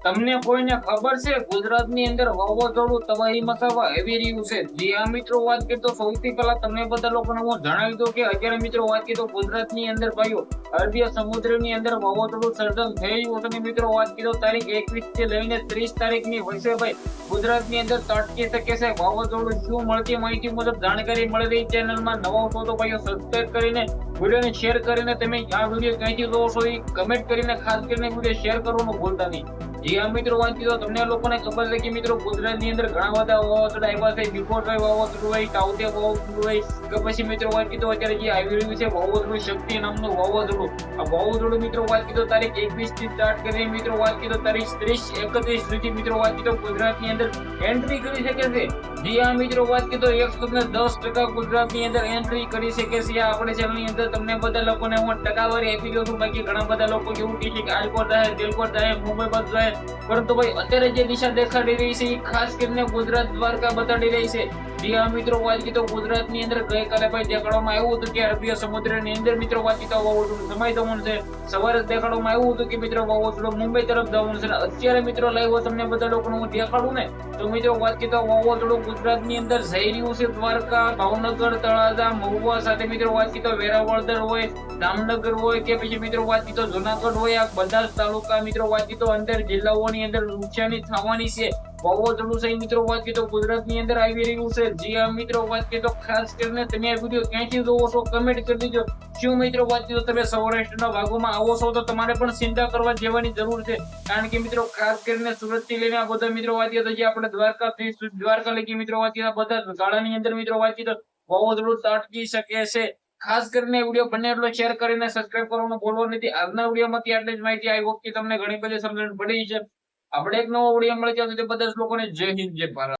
તમને કોઈને ખબર છે ગુજરાતની અંદર વાવાઝોડું તબાહી મચાવવા આવી રહ્યું છે? જી હા મિત્રો, વાત કરીએ તો સૌથી પહેલા તમને બધા લોકોને હું જણાવી દઉં કે અત્યારે મિત્રો વાત કરીએ તો ગુજરાતની અંદર ભાઈઓ અરબી સમુદ્રની અંદર વાવાઝોડું સર્જન થઈ રહ્યું છે. અને મિત્રો વાત કરીએ તો તારીખ 21 થી લઈને 30 તારીખની વચ્ચે ભાઈ ગુજરાતની અંદર ત્રાટકી શકે છે વાવાઝોડું. શું મળતી માહિતી મુજબ જાણકારી મળી રહી, ચેનલમાં નવા છો તો ભાઈઓ સબસ્ક્રાઇબ કરીને વિડીયોને શેર કરીને તમે આ વિડીયો ક્યાંથી જોવો છો એ કમેન્ટ કરીને ખાસ કરીને વિડીયો શેર કરવાનું ભૂલતા નહીં. જી હા મિત્રો, વાત કરીએ તો તમને લોકોને ખબર છે કે મિત્રો ગુજરાતની અંદર ઘણા બધા વાવાઝોડા આવ્યા છે. બિફોર વાવાઝોડું હોય, તાઉતે વાવાઝોડું હોય કે પછી મિત્રો વાત કરીએ તો અત્યારે જે આવી રહ્યું છે વાવાઝોડું શક્તિ નામનું વાવાઝોડું. આ વાવાઝોડું મિત્રો વાત કરીએ તો તારીખ 21 થી સ્ટાર્ટ કરીને મિત્રો વાત કરીએ તો તારીખ 30 31 સુધી મિત્રો વાત કરીએ તો ગુજરાતની અંદર એન્ટ્રી કરી શકે છે. જી હા મિત્રો, વાત કરીએ તો 110% ગુજરાતની અંદર એન્ટ્રી કરી શકે છે. આપણે ચેનલની અંદર તમને બધા લોકોને હું ટકાવારી આપી દઉં છું. બાકી ઘણા બધા લોકો એવું કહે છે કે આલકોટ જાય, દિલકોટ જાય, મુંબઈ બસ જાય, પરંતુ ભાઈ અત્યારે જે દિશા દેખાડી રહી છે એ ખાસ કરીને ગુજરાત દ્વારકા બતાડી રહી છે. જી હા મિત્રો, વાત કરીએ તો ગુજરાતની અંદર ગઈકાલે ભાઈ દેખાડવામાં આવ્યું હતું કે અરબી સમુદ્રની અંદર મિત્રો વાત કરીએ તો વાવાઝોડું સમય જવાનું છે. સવારે દેખાડવામાં આવ્યું હતું કે મિત્રો વાવાઝોડું મુંબઈ તરફ જવાનું છે. અત્યારે મિત્રો લાઈવ તમને બધા લોકોને હું દેખાડું ને તો મિત્રો વાત કરીએ તો વાવાઝોડું ગુજરાતની અંદર જઈ રહ્યું છે દ્વારકા, ભાવનગર, તળાજા, મહુવા સાથે મિત્રો વાત કરીએ તો વેરાવળદર હોય, જામનગર હોય કે પછી મિત્રો વાત કરીએ તો જુનાગઢ હોય, આ બધા જ તાલુકા મિત્રો વાત કરીએ તો અંદર જિલ્લાઓની અંદર નુકસાની થવાની છે. વાવાઝોડું છે મિત્રો વાત કરીએ તો ગુજરાતની અંદર આવી રહ્યું છે. જી હા મિત્રો, વાત કરીએ તો ખાસ કરીને તમે આ વિડીયો ક્યાંથી જોવો છો કમેન્ટ કરી દેજો. શું મિત્રો વાત કરીએ તો તમે સૌરાષ્ટ્રના ભાગોમાં આવો છો તો તમારે પણ ચિંતા કરવા જેવાની જરૂર છે. કારણ કે મિત્રો ખાસ કરીને સુરત થી લઈને આ બધા મિત્રો વાત કરીએ તો જે આપણે દ્વારકા લગી મિત્રો વાત કરીએ બધા ગાળાની અંદર મિત્રો વાત કરીએ તો વાવાઝોડું ત્રાટકી શકે છે. ખાસ કરીને વિડીયો બને એટલો શેર કરીને સબસ્ક્રાઇબ કરવાનું ભૂલવાનું નથી. આજના વિડીયોમાંથી આટલી જ માહિતી. આઈ હોપ કે તમને ઘણી બધી સમજણ પડી છે. આપણે એક નવો વિડીયો મળી ત્યાં સુધી બધા જ લોકોને જય હિન્દ, જય ભારત.